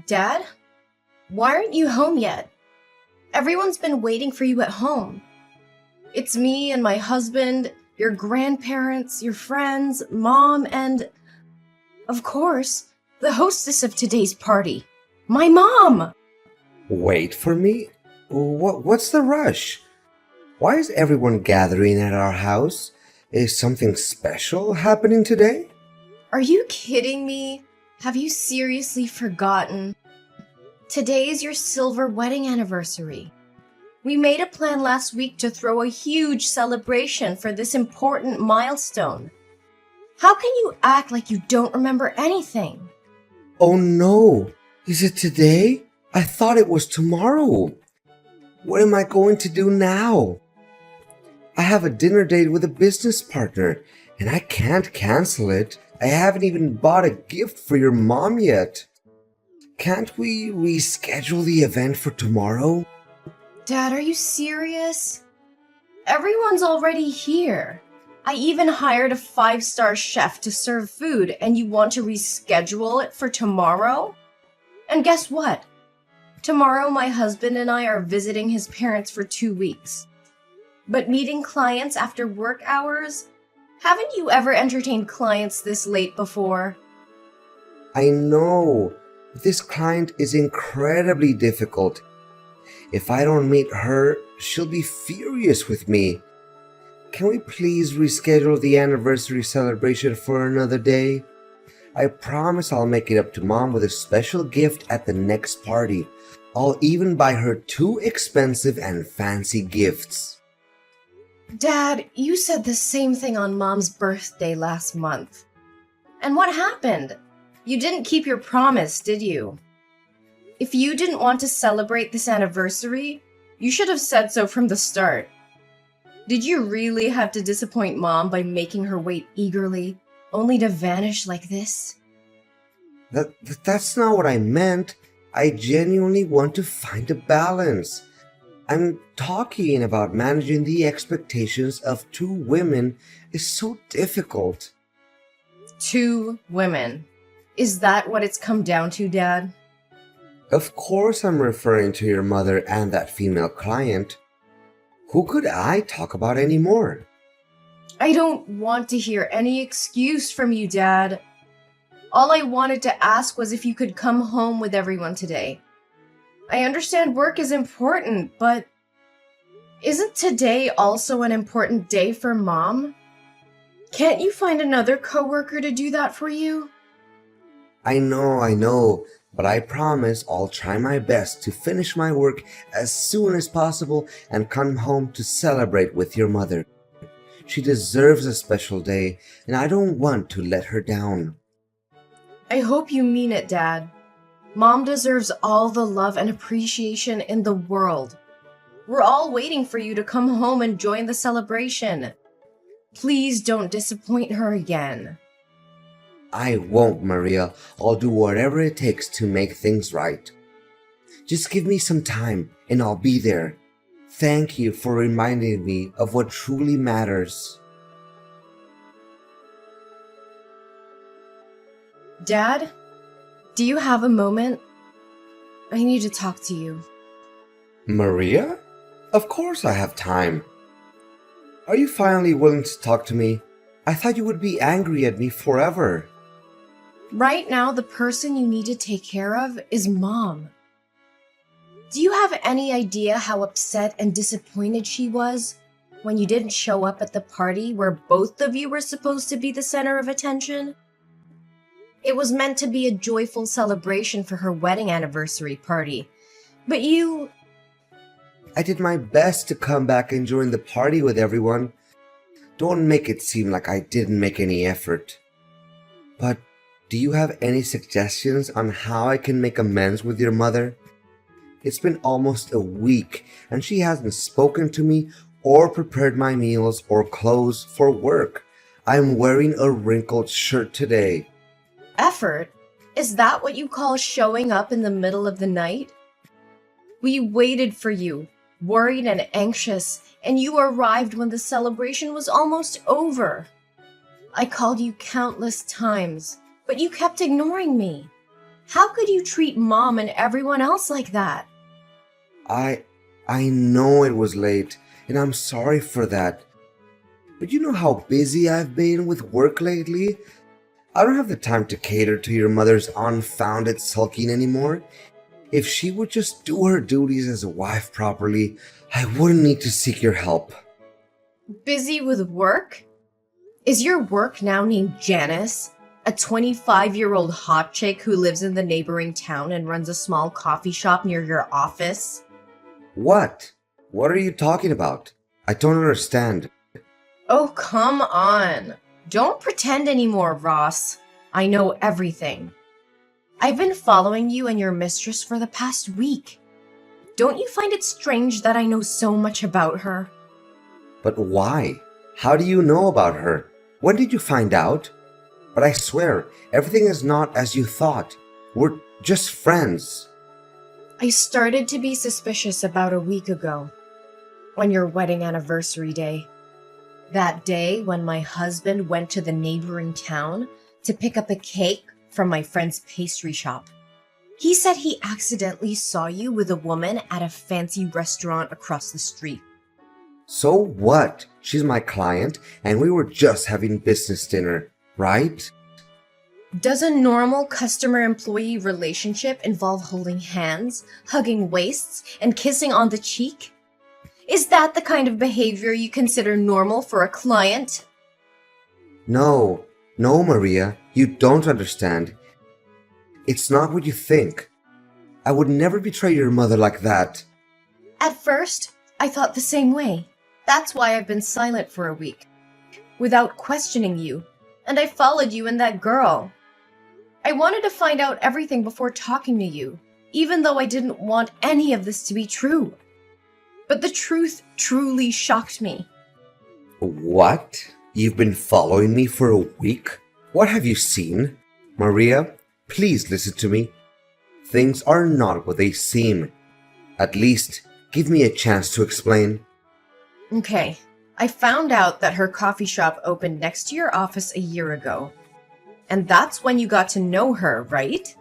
Dad? Why aren't you home yet? Everyone's been waiting for you at home. It's me and my husband, your grandparents, your friends, Mom, and, of course, the hostess of today's party, my mom! Wait for me? What's the rush? Why is everyone gathering at our house? Is something special happening today? Are you kidding me? Have you seriously forgotten? Today is your silver wedding anniversary. We made a plan last week to throw a huge celebration for this important milestone. How can you act like you don't remember anything? Oh no! Is it today? I thought it was tomorrow. What am I going to do now? I have a dinner date with a business partner, and I can't cancel it. I haven't even bought a gift for your mom yet. Can't we reschedule the event for tomorrow? Dad, are you serious? Everyone's already here. I even hired a 5-star chef to serve food, and you want to reschedule it for tomorrow? And guess what? Tomorrow my husband and I are visiting his parents for 2 weeks. But meeting clients after work hours? Haven't you ever entertained clients this late before? I know. This client is incredibly difficult. If I don't meet her, she'll be furious with me. Can we please reschedule the anniversary celebration for another day? I promise I'll make it up to Mom with a special gift at the next party. I'll even buy her 2 expensive and fancy gifts. Dad, you said the same thing on Mom's birthday last month. And what happened? You didn't keep your promise, did you? If you didn't want to celebrate this anniversary, you should have said so from the start. Did you really have to disappoint Mom by making her wait eagerly, only to vanish like this? That's not what I meant. I genuinely want to find a balance. I'm talking about managing the expectations of 2 women is so difficult. 2 women. Is that what it's come down to, Dad? Of course I'm referring to your mother and that female client. Who could I talk about anymore? I don't want to hear any excuse from you, Dad. All I wanted to ask was if you could come home with everyone today. I understand work is important, but isn't today also an important day for Mom? Can't you find another coworker to do that for you? I know, but I promise I'll try my best to finish my work as soon as possible and come home to celebrate with your mother. She deserves a special day, and I don't want to let her down. I hope you mean it, Dad. Mom deserves all the love and appreciation in the world. We're all waiting for you to come home and join the celebration. Please don't disappoint her again. I won't, Maria. I'll do whatever it takes to make things right. Just give me some time, and I'll be there. Thank you for reminding me of what truly matters. Dad, do you have a moment? I need to talk to you. Maria? Of course I have time. Are you finally willing to talk to me? I thought you would be angry at me forever. Right now, the person you need to take care of is Mom. Do you have any idea how upset and disappointed she was when you didn't show up at the party where both of you were supposed to be the center of attention? It was meant to be a joyful celebration for her wedding anniversary party, but you... I did my best to come back and join the party with everyone. Don't make it seem like I didn't make any effort. But do you have any suggestions on how I can make amends with your mother? It's been almost a week and she hasn't spoken to me or prepared my meals or clothes for work. I'm wearing a wrinkled shirt today. Effort? Is that what you call showing up in the middle of the night? We waited for you, worried and anxious, and you arrived when the celebration was almost over. I called you countless times, but you kept ignoring me. How could you treat Mom and everyone else like that? I I know it was late, and I'm sorry for that. But you know how busy I've been with work lately? I don't have the time to cater to your mother's unfounded sulking anymore. If she would just do her duties as a wife properly, I wouldn't need to seek your help. Busy with work? Is your work now named Janice? A 25-year-old hot chick who lives in the neighboring town and runs a small coffee shop near your office? What? What are you talking about? I don't understand. Oh, come on. Don't pretend anymore, Ross. I know everything. I've been following you and your mistress for the past week. Don't you find it strange that I know so much about her? But why? How do you know about her? When did you find out? But I swear, everything is not as you thought. We're just friends. I started to be suspicious about a week ago, on your wedding anniversary day. That day when my husband went to the neighboring town to pick up a cake from my friend's pastry shop. He said he accidentally saw you with a woman at a fancy restaurant across the street. So what? She's my client, and we were just having business dinner, right? Does a normal customer-employee relationship involve holding hands, hugging waists, and kissing on the cheek? Is that the kind of behavior you consider normal for a client? No, Maria, you don't understand. It's not what you think. I would never betray your mother like that. At first, I thought the same way. That's why I've been silent for a week, without questioning you, and I followed you and that girl. I wanted to find out everything before talking to you, even though I didn't want any of this to be true. But the truth truly shocked me. What? You've been following me for a week? What have you seen? Maria, please listen to me. Things are not what they seem. At least, give me a chance to explain. Okay, I found out that her coffee shop opened next to your office a year ago. And that's when you got to know her, right?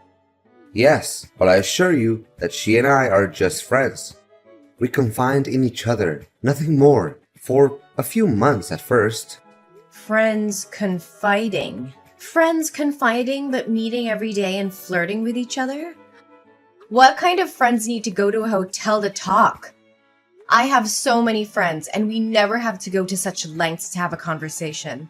Yes, but I assure you that she and I are just friends. We confide in each other, nothing more, for a few months at first. Friends confiding. Friends confiding but meeting every day and flirting with each other? What kind of friends need to go to a hotel to talk? I have so many friends and we never have to go to such lengths to have a conversation.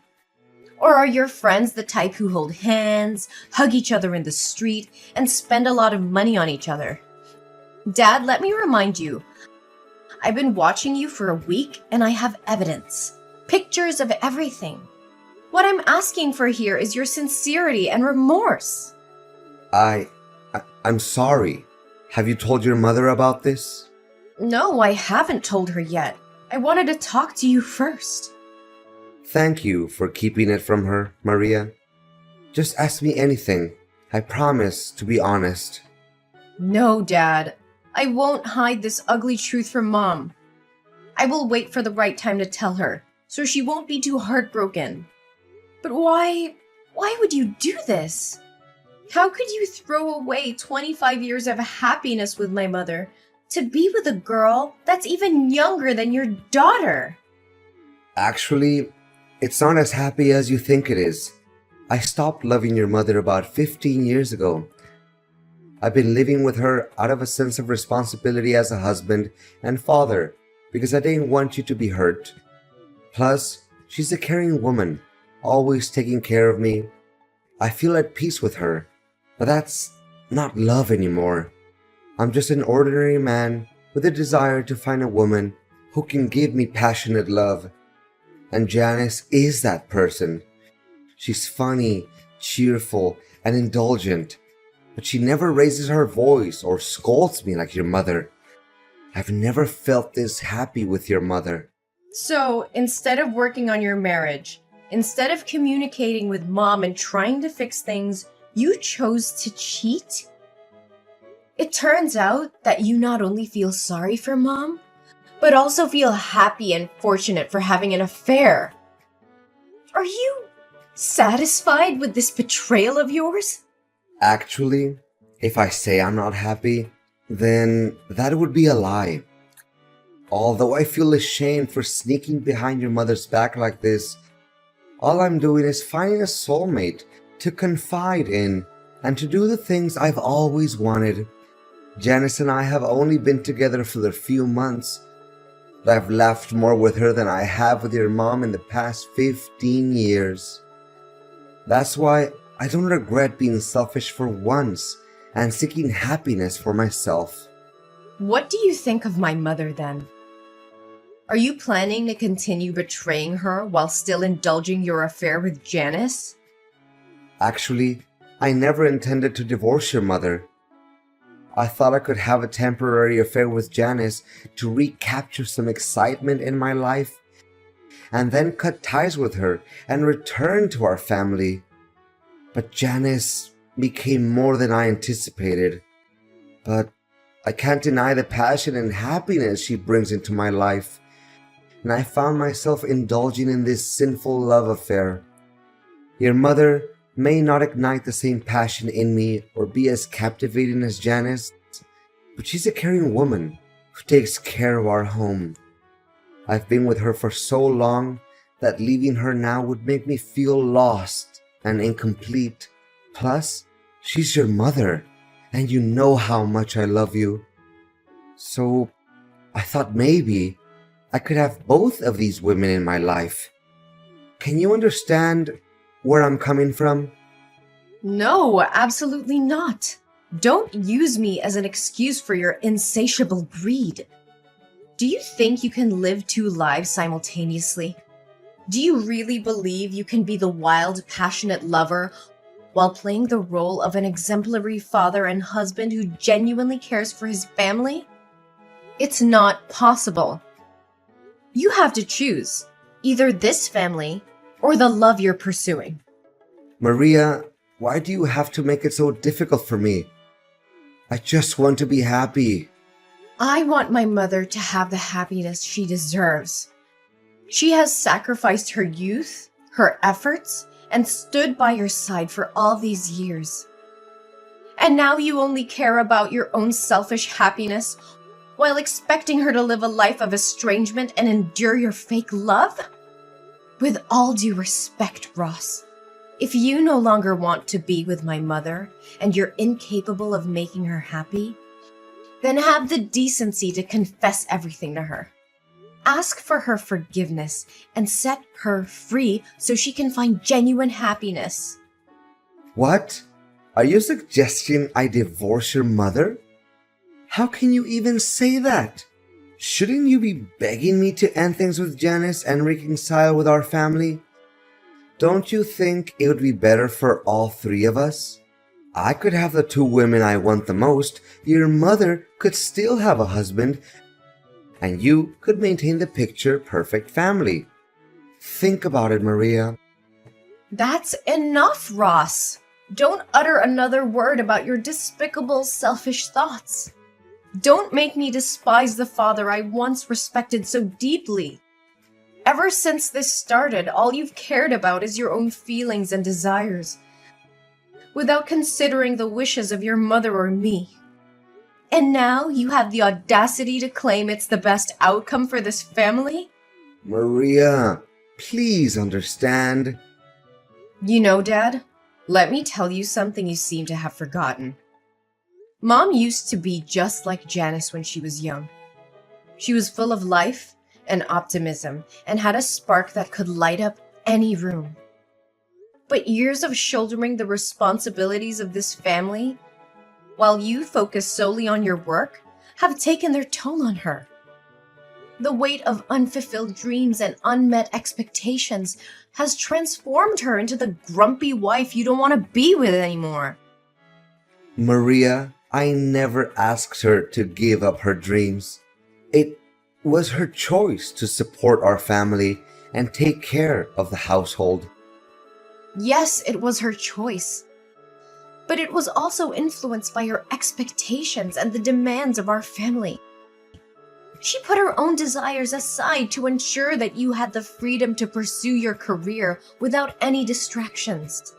Or are your friends the type who hold hands, hug each other in the street, and spend a lot of money on each other? Dad, let me remind you, I've been watching you for a week and I have evidence. Pictures of everything. What I'm asking for here is your sincerity and remorse. I'm sorry. Have you told your mother about this? No, I haven't told her yet. I wanted to talk to you first. Thank you for keeping it from her, Maria. Just ask me anything. I promise to be honest. No, Dad. I won't hide this ugly truth from Mom. I will wait for the right time to tell her, so she won't be too heartbroken. But why would you do this? How could you throw away 25 years of happiness with my mother to be with a girl that's even younger than your daughter? Actually, it's not as happy as you think it is. I stopped loving your mother about 15 years ago. I've been living with her out of a sense of responsibility as a husband and father because I didn't want you to be hurt. Plus, she's a caring woman, always taking care of me. I feel at peace with her, but that's not love anymore. I'm just an ordinary man with a desire to find a woman who can give me passionate love. And Janice is that person. She's funny, cheerful, and indulgent, but she never raises her voice or scolds me like your mother. I've never felt this happy with your mother. So, instead of working on your marriage, instead of communicating with Mom and trying to fix things, you chose to cheat? It turns out that you not only feel sorry for Mom, but also feel happy and fortunate for having an affair. Are you satisfied with this betrayal of yours? Actually, If I say I'm not happy, then that would be a lie. Although I feel ashamed for sneaking behind your mother's back like this, all I'm doing is finding a soulmate to confide in and to do the things I've always wanted. Janice and I have only been together for a few months, but I've laughed more with her than I have with your mom in the past 15 years. That's why I don't regret being selfish for once and seeking happiness for myself. What do you think of my mother then? Are you planning to continue betraying her while still indulging your affair with Janice? Actually, I never intended to divorce your mother. I thought I could have a temporary affair with Janice to recapture some excitement in my life and then cut ties with her and return to our family. But Janice became more than I anticipated. But I can't deny the passion and happiness she brings into my life, and I found myself indulging in this sinful love affair. Your mother may not ignite the same passion in me or be as captivating as Janice, but she's a caring woman who takes care of our home. I've been with her for so long that leaving her now would make me feel lost and incomplete. Plus, she's your mother, and you know how much I love you. So, I thought maybe I could have both of these women in my life. Can you understand where I'm coming from? No, absolutely not. Don't use me as an excuse for your insatiable greed. Do you think you can live two lives simultaneously? Do you really believe you can be the wild, passionate lover while playing the role of an exemplary father and husband who genuinely cares for his family? It's not possible. You have to choose either this family or the love you're pursuing. Maria, why do you have to make it so difficult for me? I just want to be happy. I want my mother to have the happiness she deserves. She has sacrificed her youth, her efforts, and stood by your side for all these years. And now you only care about your own selfish happiness while expecting her to live a life of estrangement and endure your fake love? With all due respect, Ross, if you no longer want to be with my mother and you're incapable of making her happy, then have the decency to confess everything to her. Ask for her forgiveness and set her free so she can find genuine happiness. What? Are you suggesting I divorce your mother? How can you even say that? Shouldn't you be begging me to end things with Janice and reconcile with our family? Don't you think it would be better for all three of us? I could have the two women I want the most, your mother could still have a husband, and you could maintain the picture-perfect family. Think about it, Maria. That's enough, Ross. Don't utter another word about your despicable, selfish thoughts. Don't make me despise the father I once respected so deeply. Ever since this started, all you've cared about is your own feelings and desires, without considering the wishes of your mother or me. And now you have the audacity to claim it's the best outcome for this family? Maria, please understand. You know, Dad, let me tell you something you seem to have forgotten. Mom used to be just like Janice when she was young. She was full of life and optimism and had a spark that could light up any room. But years of shouldering the responsibilities of this family, while you focus solely on your work, have taken their toll on her. The weight of unfulfilled dreams and unmet expectations has transformed her into the grumpy wife you don't want to be with anymore. Maria, I never asked her to give up her dreams. It was her choice to support our family and take care of the household. Yes, it was her choice. But it was also influenced by her expectations and the demands of our family. She put her own desires aside to ensure that you had the freedom to pursue your career without any distractions.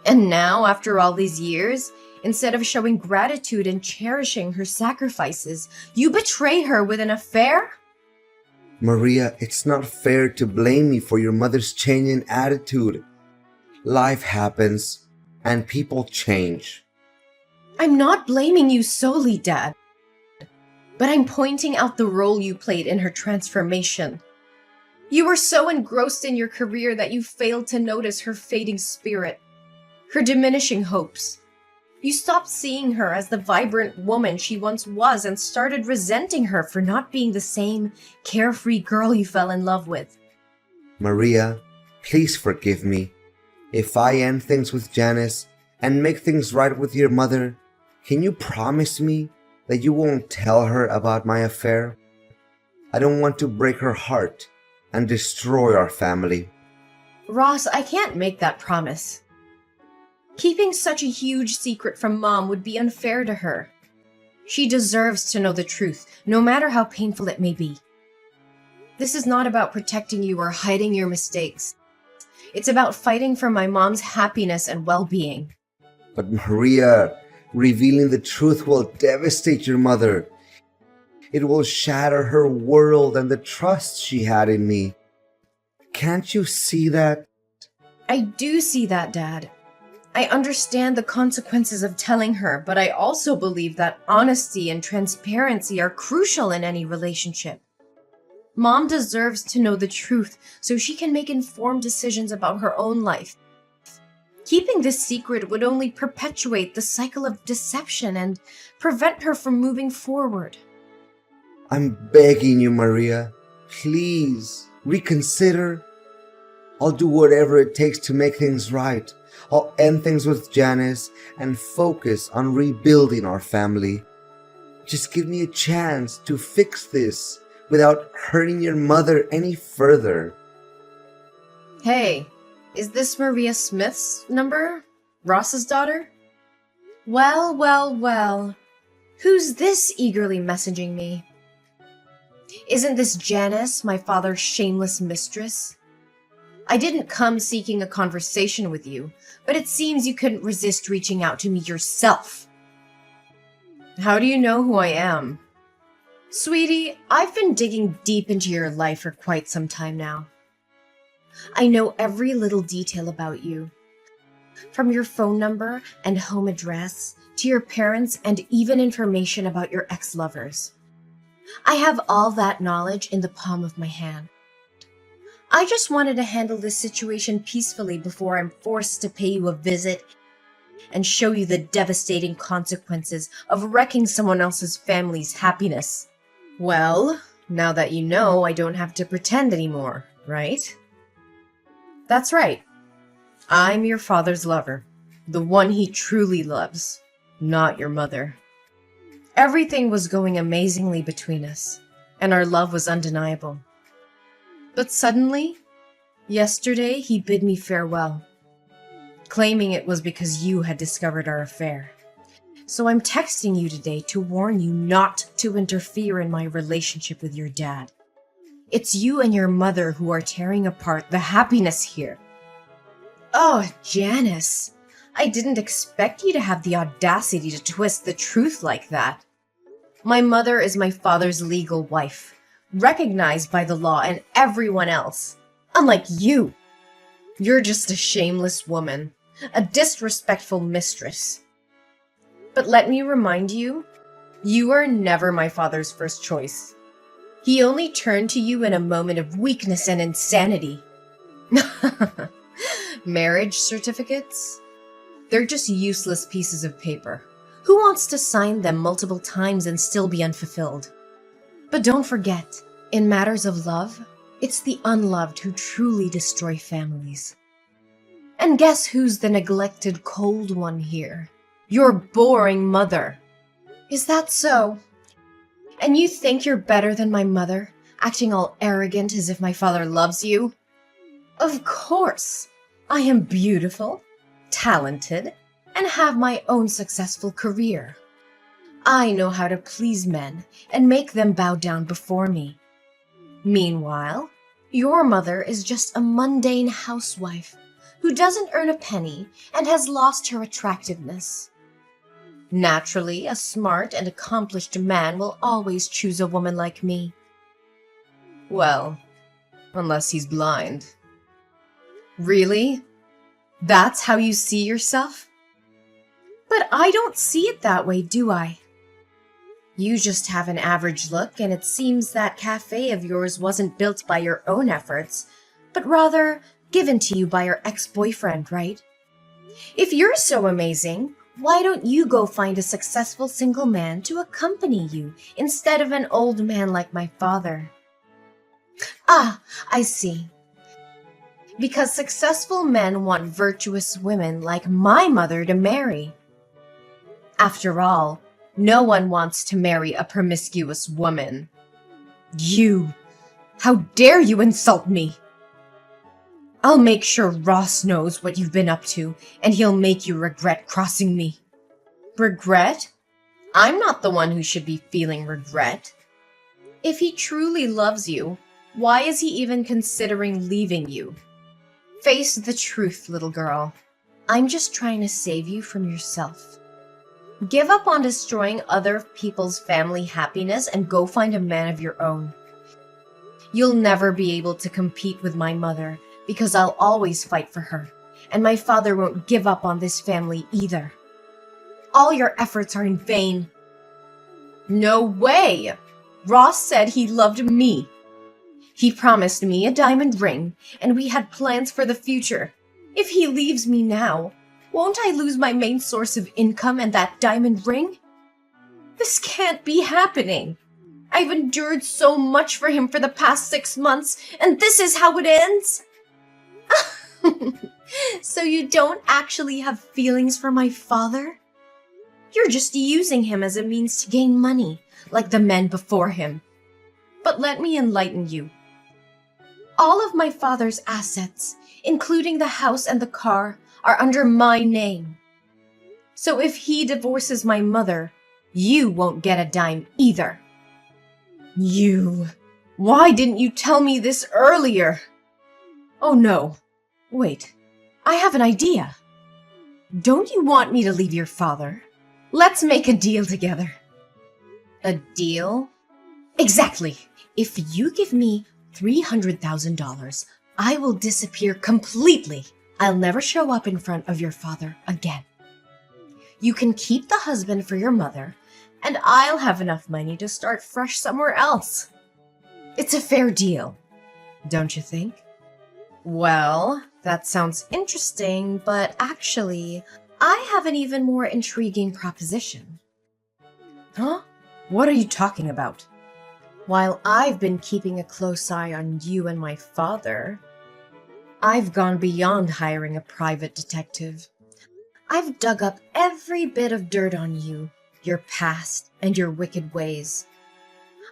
And now, after all these years, Instead of showing gratitude and cherishing her sacrifices, you betray her with an affair? Maria, it's not fair to blame me for your mother's change in attitude. Life happens, and people change. I'm not blaming you solely, Dad, but I'm pointing out the role you played in her transformation. You were so engrossed in your career that you failed to notice her fading spirit, her diminishing hopes. You stopped seeing her as the vibrant woman she once was and started resenting her for not being the same carefree girl you fell in love with. Maria, please forgive me. If I end things with Janice and make things right with your mother, can you promise me that you won't tell her about my affair? I don't want to break her heart and destroy our family. Ross, I can't make that promise. Keeping such a huge secret from Mom would be unfair to her. She deserves to know the truth, no matter how painful it may be. This is not about protecting you or hiding your mistakes. It's about fighting for my mom's happiness and well-being. But Maria, revealing the truth will devastate your mother. It will shatter her world and the trust she had in me. Can't you see that? I do see that, Dad. I understand the consequences of telling her, but I also believe that honesty and transparency are crucial in any relationship. Mom deserves to know the truth so she can make informed decisions about her own life. Keeping this secret would only perpetuate the cycle of deception and prevent her from moving forward. I'm begging you, Maria. Please, reconsider. I'll do whatever it takes to make things right. I'll end things with Janice and focus on rebuilding our family. Just give me a chance to fix this without hurting your mother any further. Hey, is this Maria Smith's number? Ross's daughter? Well. Who's this eagerly messaging me? Isn't this Janice, my father's shameless mistress? I didn't come seeking a conversation with you, but it seems you couldn't resist reaching out to me yourself. How do you know who I am? Sweetie, I've been digging deep into your life for quite some time now. I know every little detail about you, from your phone number and home address to your parents and even information about your ex-lovers. I have all that knowledge in the palm of my hand. I just wanted to handle this situation peacefully before I'm forced to pay you a visit and show you the devastating consequences of wrecking someone else's family's happiness. Well, now that you know, I don't have to pretend anymore, right? That's right. I'm your father's lover, the one he truly loves, not your mother. Everything was going amazingly between us, and our love was undeniable. But suddenly, yesterday, he bid me farewell, claiming it was because you had discovered our affair. So I'm texting you today to warn you not to interfere in my relationship with your dad. It's you and your mother who are tearing apart the happiness here. Oh, Janice, I didn't expect you to have the audacity to twist the truth like that. My mother is my father's legal wife, recognized by the law and everyone else. Unlike you. You're just a shameless woman, a disrespectful mistress. But let me remind you, you were never my father's first choice. He only turned to you in a moment of weakness and insanity. Marriage certificates? They're just useless pieces of paper. Who wants to sign them multiple times and still be unfulfilled? But don't forget, in matters of love, it's the unloved who truly destroy families. And guess who's the neglected cold one here? Your boring mother. Is that so? And you think you're better than my mother, acting all arrogant as if my father loves you? Of course. I am beautiful, talented, and have my own successful career. I know how to please men and make them bow down before me. Meanwhile, your mother is just a mundane housewife who doesn't earn a penny and has lost her attractiveness. Naturally, a smart and accomplished man will always choose a woman like me. Well, unless he's blind. Really? That's how you see yourself? But I don't see it that way, do I? You just have an average look, and it seems that cafe of yours wasn't built by your own efforts, but rather given to you by your ex-boyfriend, right? If you're so amazing, why don't you go find a successful single man to accompany you instead of an old man like my father? Ah, I see. Because successful men want virtuous women like my mother to marry. After all, no one wants to marry a promiscuous woman. You! How dare you insult me! I'll make sure Ross knows what you've been up to, and he'll make you regret crossing me. Regret? I'm not the one who should be feeling regret. If he truly loves you, why is he even considering leaving you? Face the truth, little girl. I'm just trying to save you from yourself. Give up on destroying other people's family happiness and go find a man of your own. You'll never be able to compete with my mother because I'll always fight for her, and my father won't give up on this family either. All your efforts are in vain. No way! Ross said he loved me. He promised me a diamond ring, and we had plans for the future. If he leaves me now, won't I lose my main source of income and that diamond ring? This can't be happening. I've endured so much for him for the past 6 months, and this is how it ends? So you don't actually have feelings for my father? You're just using him as a means to gain money, like the men before him. But let me enlighten you. All of my father's assets, including the house and the car, are under my name. So if he divorces my mother, you won't get a dime either. Why didn't you tell me this earlier? Oh no, wait, I have an idea. Don't you want me to leave your father? Let's make a deal together. A deal? Exactly. If you give me $300,000, I will disappear completely. I'll never show up in front of your father again. You can keep the husband for your mother, and I'll have enough money to start fresh somewhere else. It's a fair deal, don't you think? Well, that sounds interesting, but actually, I have an even more intriguing proposition. Huh? What are you talking about? While I've been keeping a close eye on you and my father, I've gone beyond hiring a private detective. I've dug up every bit of dirt on you, your past, and your wicked ways.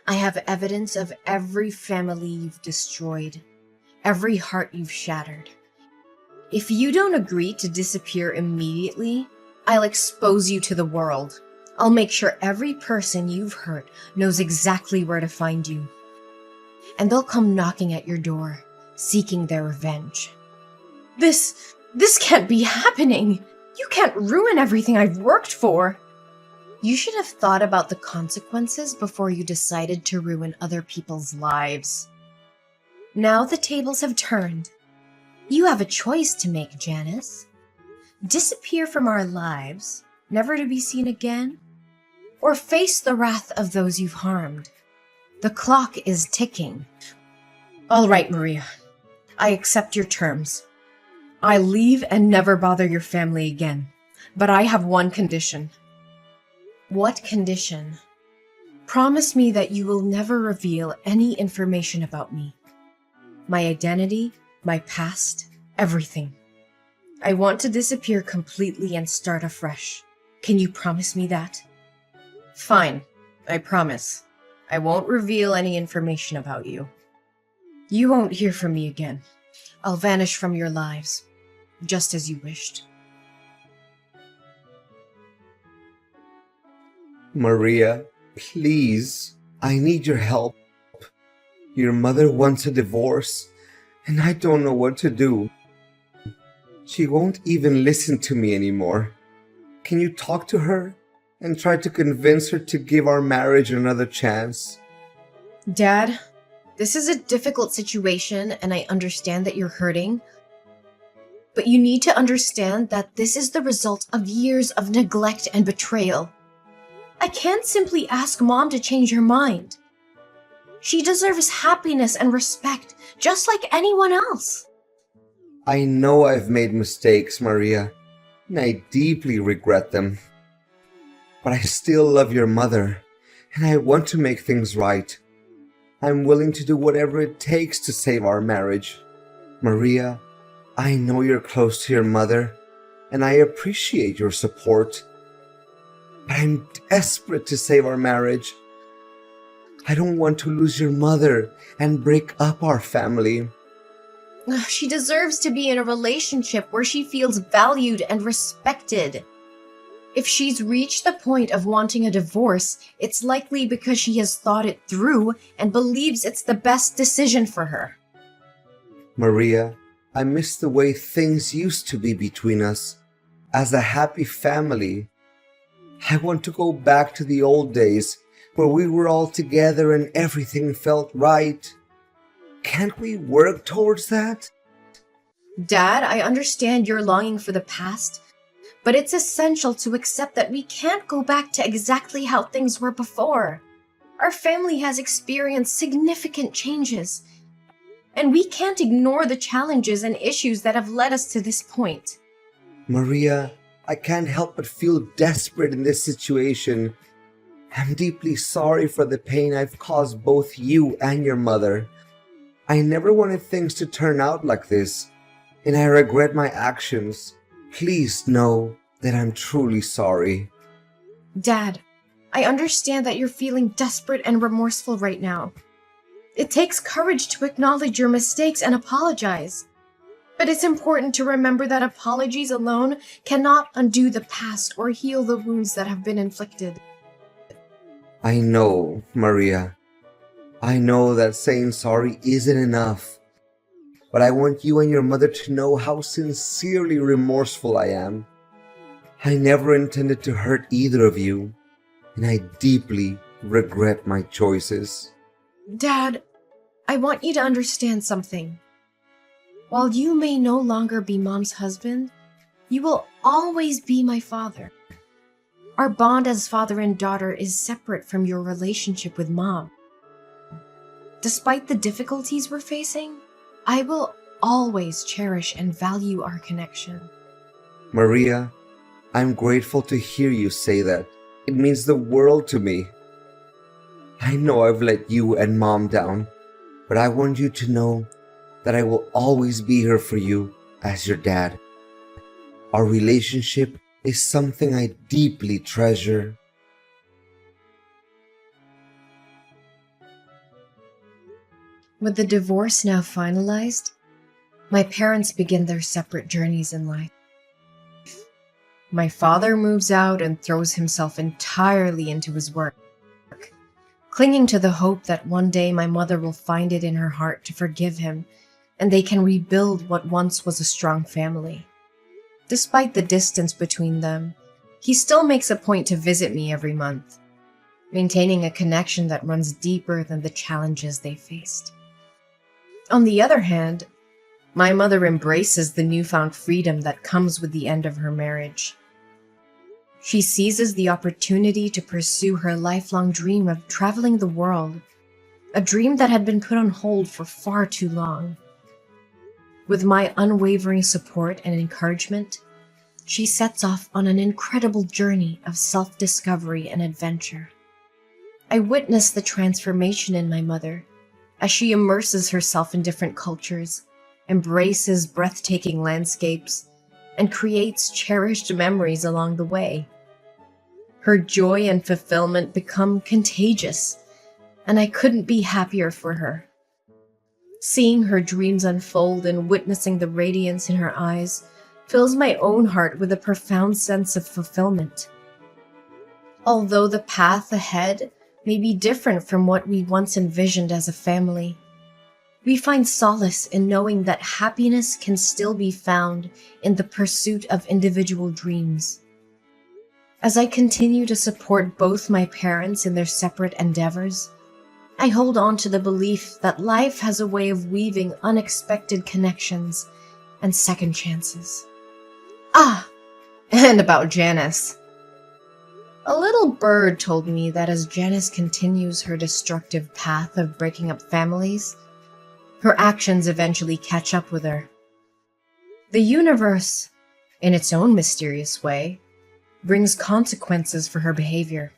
I have evidence of every family you've destroyed, every heart you've shattered. If you don't agree to disappear immediately, I'll expose you to the world. I'll make sure every person you've hurt knows exactly where to find you. And they'll come knocking at your door, seeking their revenge. This can't be happening! You can't ruin everything I've worked for! You should have thought about the consequences before you decided to ruin other people's lives. Now the tables have turned. You have a choice to make, Janice. Disappear from our lives, never to be seen again, or face the wrath of those you've harmed. The clock is ticking. All right, Maria. I accept your terms. I'll leave and never bother your family again. But I have one condition. What condition? Promise me that you will never reveal any information about me. My identity, my past, everything. I want to disappear completely and start afresh. Can you promise me that? Fine, I promise. I won't reveal any information about you. You won't hear from me again. I'll vanish from your lives, just as you wished. Maria, please, I need your help. Your mother wants a divorce, and I don't know what to do. She won't even listen to me anymore. Can you talk to her? and tried to convince her to give our marriage another chance. Dad, this is a difficult situation and I understand that you're hurting. But you need to understand that this is the result of years of neglect and betrayal. I can't simply ask Mom to change her mind. She deserves happiness and respect, just like anyone else. I know I've made mistakes, Maria, and I deeply regret them. But I still love your mother, and I want to make things right. I'm willing to do whatever it takes to save our marriage. Maria, I know you're close to your mother, and I appreciate your support. But I'm desperate to save our marriage. I don't want to lose your mother and break up our family. She deserves to be in a relationship where she feels valued and respected. If she's reached the point of wanting a divorce, it's likely because she has thought it through and believes it's the best decision for her. Maria, I miss the way things used to be between us. As a happy family, I want to go back to the old days where we were all together and everything felt right. Can't we work towards that? Dad, I understand you're longing for the past, but it's essential to accept that we can't go back to exactly how things were before. Our family has experienced significant changes, and we can't ignore the challenges and issues that have led us to this point. Maria, I can't help but feel desperate in this situation. I'm deeply sorry for the pain I've caused both you and your mother. I never wanted things to turn out like this, and I regret my actions. Please know that I'm truly sorry. Dad, I understand that you're feeling desperate and remorseful right now. It takes courage to acknowledge your mistakes and apologize. But it's important to remember that apologies alone cannot undo the past or heal the wounds that have been inflicted. I know, Maria. I know that saying sorry isn't enough. But I want you and your mother to know how sincerely remorseful I am. I never intended to hurt either of you, and I deeply regret my choices. Dad, I want you to understand something. While you may no longer be Mom's husband, you will always be my father. Our bond as father and daughter is separate from your relationship with Mom. Despite the difficulties we're facing, I will always cherish and value our connection. Maria, I'm grateful to hear you say that. It means the world to me. I know I've let you and Mom down, but I want you to know that I will always be here for you as your dad. Our relationship is something I deeply treasure. With the divorce now finalized, my parents begin their separate journeys in life. My father moves out and throws himself entirely into his work, clinging to the hope that one day my mother will find it in her heart to forgive him and they can rebuild what once was a strong family. Despite the distance between them, he still makes a point to visit me every month, maintaining a connection that runs deeper than the challenges they faced. On the other hand, my mother embraces the newfound freedom that comes with the end of her marriage. She seizes the opportunity to pursue her lifelong dream of traveling the world, a dream that had been put on hold for far too long. With my unwavering support and encouragement, she sets off on an incredible journey of self-discovery and adventure. I witness the transformation in my mother as she immerses herself in different cultures, embraces breathtaking landscapes, and creates cherished memories along the way. Her joy and fulfillment become contagious, and I couldn't be happier for her. Seeing her dreams unfold and witnessing the radiance in her eyes fills my own heart with a profound sense of fulfillment. Although the path ahead may be different from what we once envisioned as a family, we find solace in knowing that happiness can still be found in the pursuit of individual dreams. As I continue to support both my parents in their separate endeavors, I hold on to the belief that life has a way of weaving unexpected connections and second chances. Ah, and about Janice. A little bird told me that as Janice continues her destructive path of breaking up families, her actions eventually catch up with her. The universe, in its own mysterious way, brings consequences for her behavior.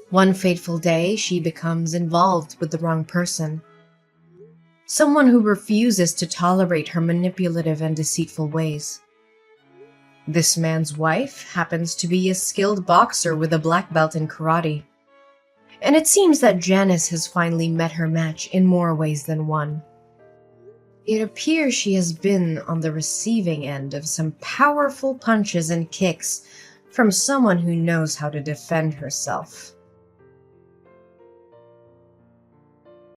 One fateful day, she becomes involved with the wrong person, someone who refuses to tolerate her manipulative and deceitful ways. This man's wife happens to be a skilled boxer with a black belt in karate, and it seems that Janice has finally met her match in more ways than one. It appears she has been on the receiving end of some powerful punches and kicks from someone who knows how to defend herself.